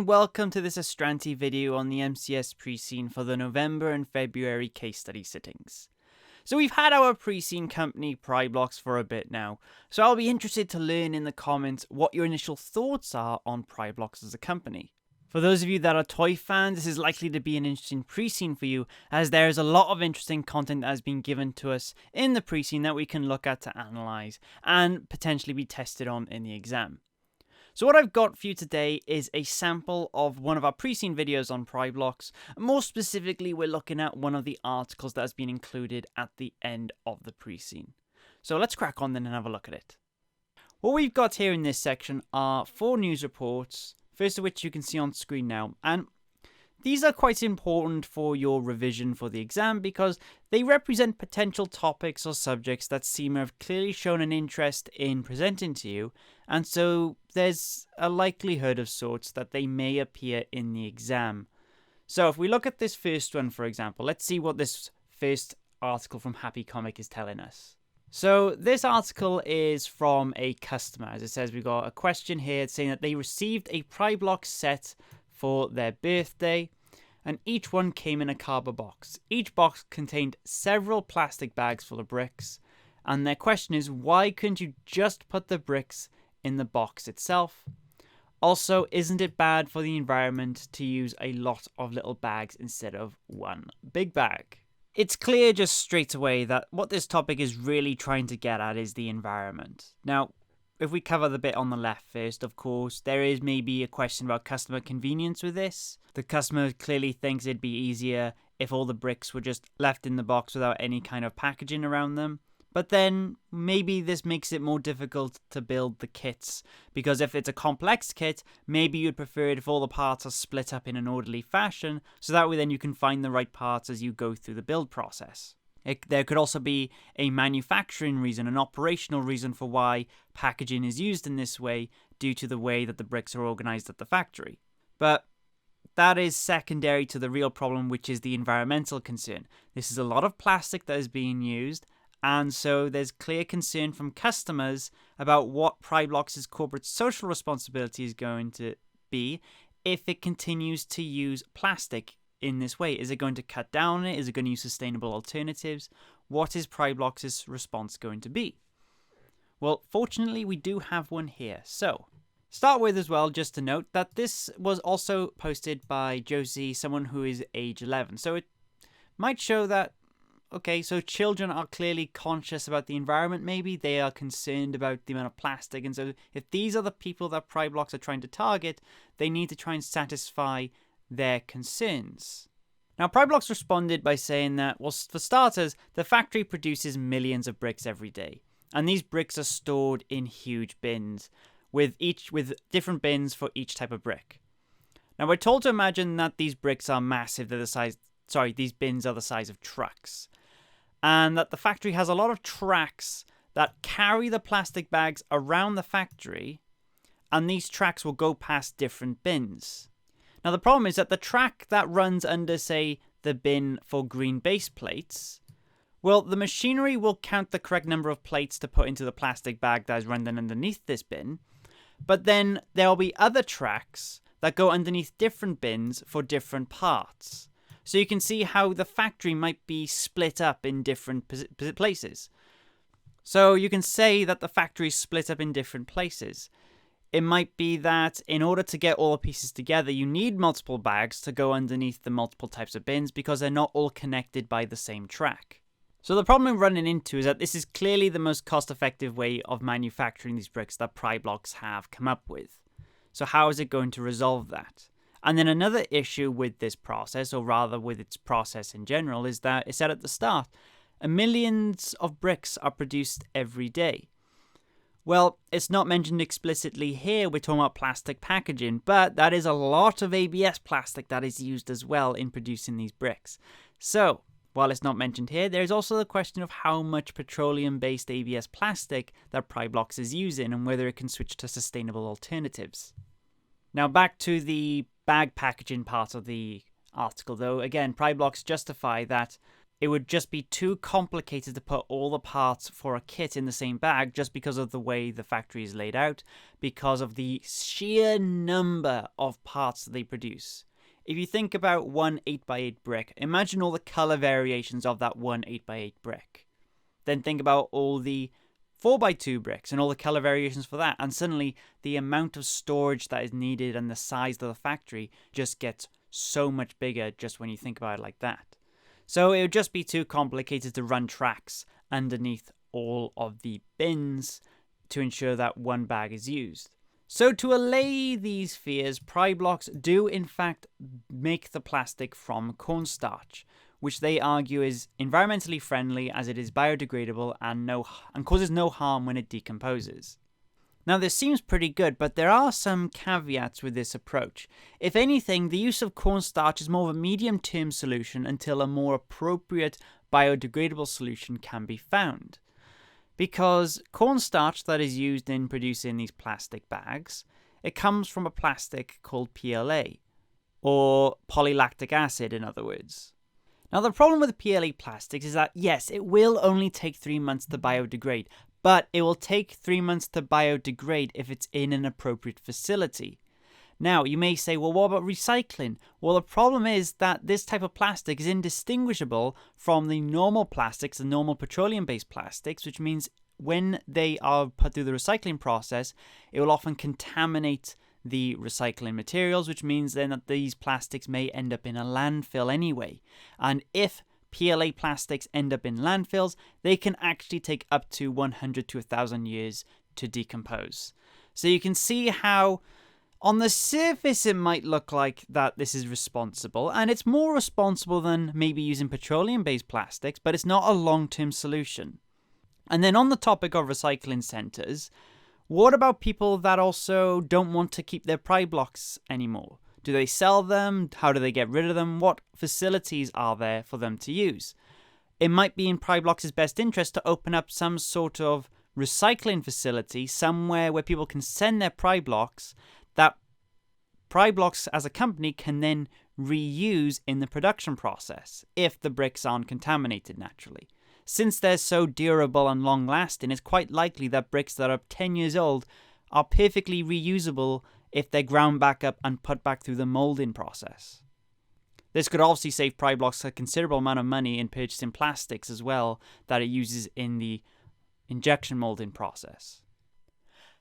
welcome to this Astranti video on the MCS pre-scene for the November and February case study sittings. So we've had our pre-scene company Prybloxx for a bit now, so I'll be interested to learn in the comments what your initial thoughts are on Prybloxx as a company. For those of you that are toy fans, this is likely to be an interesting pre-scene for you, as there is a lot of interesting content that has been given to us in the pre-scene that we can look at to analyse and potentially be tested on in the exam. So what I've got for you today is a sample of one of our pre-scene videos on Prybloxx. More specifically, we're looking at one of the articles that has been included at the end of the pre-scene. So let's crack on then and have a look at it. What we've got here in this section are 4 news reports, first of which you can see on screen now, and these are quite important for your revision for the exam because they represent potential topics or subjects that CIMA have clearly shown an interest in presenting to you, and so there's a likelihood of sorts that they may appear in the exam. So if we look at this first one, for example, let's see what this first article from Happy Comic is telling us. So this article is from a customer. As it says, we've got a question here saying that they received a Prybloxx set for their birthday, and each one came in a cardboard box. Each box contained several plastic bags full of bricks, and their question is, why couldn't you just put the bricks in the box itself? Also, isn't it bad for the environment to use a lot of little bags instead of one big bag? It's clear just straight away that what this topic is really trying to get at is the environment. Now, if we cover the bit on the left first, of course, there is maybe a question about customer convenience with this. The customer clearly thinks it'd be easier if all the bricks were just left in the box without any kind of packaging around them. But then maybe this makes it more difficult to build the kits, because if it's a complex kit, maybe you'd prefer it if all the parts are split up in an orderly fashion, so that way then you can find the right parts as you go through the build process. There could also be a manufacturing reason, an operational reason for why packaging is used in this way due to the way that the bricks are organized at the factory. But that is secondary to the real problem, which is the environmental concern. This is a lot of plastic that is being used, and so there's clear concern from customers about what Prybloxx's corporate social responsibility is going to be if it continues to use plastic in this way. Is it going to cut down on it? Is it going to use sustainable alternatives? What is Prybloxx's response going to be? Well, fortunately, we do have one here. So, start with as well, just to note that this was also posted by Josie, someone who is age 11. So it might show that, okay, so children are clearly conscious about the environment maybe. They are concerned about the amount of plastic. And so if these are the people that Prybloxx are trying to target, they need to try and satisfy their concerns. Now, Prybloxx responded by saying that, well, for starters, the factory produces millions of bricks every day, and these bricks are stored in huge bins, with different bins for each type of brick. Now, we're told to imagine that these bricks are massive. These bins are the size of trucks, and that the factory has a lot of tracks that carry the plastic bags around the factory, and these tracks will go past different bins. Now, the problem is that the track that runs under, say, the bin for green base plates, well, the machinery will count the correct number of plates to put into the plastic bag that is running underneath this bin, but then there will be other tracks that go underneath different bins for different parts. So you can see how the factory might be split up in different places. So you can say that the factory is split up in different places. It might be that in order to get all the pieces together, you need multiple bags to go underneath the multiple types of bins because they're not all connected by the same track. So the problem we're running into is that this is clearly the most cost-effective way of manufacturing these bricks that Prybloxx have come up with. So how is it going to resolve that? And then another issue with this process, or rather with its process in general, is that it said at the start, millions of bricks are produced every day. Well, it's not mentioned explicitly here, we're talking about plastic packaging, but that is a lot of ABS plastic that is used as well in producing these bricks. So, while it's not mentioned here, there's also the question of how much petroleum-based ABS plastic that Prybloxx is using and whether it can switch to sustainable alternatives. Now back to the bag packaging part of the article though. Again, Prybloxx justify that it would just be too complicated to put all the parts for a kit in the same bag just because of the way the factory is laid out, because of the sheer number of parts that they produce. If you think about one 8x8 brick, imagine all the color variations of that one 8x8 brick. Then think about all the 4x2 bricks and all the color variations for that, and suddenly the amount of storage that is needed and the size of the factory just gets so much bigger just when you think about it like that. So it would just be too complicated to run tracks underneath all of the bins to ensure that one bag is used. So to allay these fears, Prybloxx do in fact make the plastic from cornstarch, which they argue is environmentally friendly as it is biodegradable and causes no harm when it decomposes. Now this seems pretty good, but there are some caveats with this approach. If anything, the use of cornstarch is more of a medium-term solution until a more appropriate biodegradable solution can be found. Because cornstarch that is used in producing these plastic bags, it comes from a plastic called PLA, or polylactic acid in other words. Now the problem with PLA plastics is that yes, it will only take 3 months to biodegrade, but it will take 3 months to biodegrade if it's in an appropriate facility. Now, you may say, well, what about recycling? Well, the problem is that this type of plastic is indistinguishable from the normal plastics, the normal petroleum-based plastics, which means when they are put through the recycling process, it will often contaminate the recycling materials, which means then that these plastics may end up in a landfill anyway. And if PLA plastics end up in landfills, they can actually take up to 100 to 1,000 years to decompose. So you can see how on the surface it might look like that this is responsible, and it's more responsible than maybe using petroleum-based plastics, but it's not a long-term solution. And then on the topic of recycling centres, what about people that also don't want to keep their Prybloxx anymore? Do they sell them? How do they get rid of them? What facilities are there for them to use? It might be in Prybloxx's best interest to open up some sort of recycling facility somewhere where people can send their Prybloxx that Prybloxx as a company can then reuse in the production process if the bricks aren't contaminated naturally. Since they're so durable and long-lasting, it's quite likely that bricks that are 10 years old are perfectly reusable if they're ground back up and put back through the molding process. This could obviously save Prybloxx a considerable amount of money in purchasing plastics as well that it uses in the injection molding process.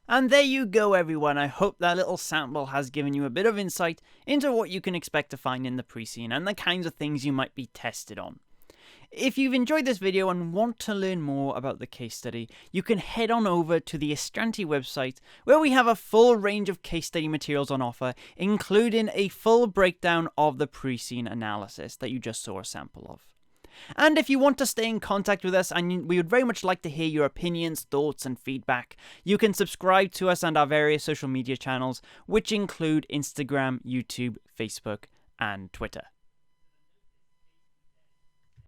And there you go everyone, I hope that little sample has given you a bit of insight into what you can expect to find in the pre-scene and the kinds of things you might be tested on. If you've enjoyed this video and want to learn more about the case study, you can head on over to the Astranti website where we have a full range of case study materials on offer, including a full breakdown of the pre-scene analysis that you just saw a sample of. And if you want to stay in contact with us, and we would very much like to hear your opinions, thoughts and feedback, you can subscribe to us and our various social media channels, which include Instagram, YouTube, Facebook and Twitter.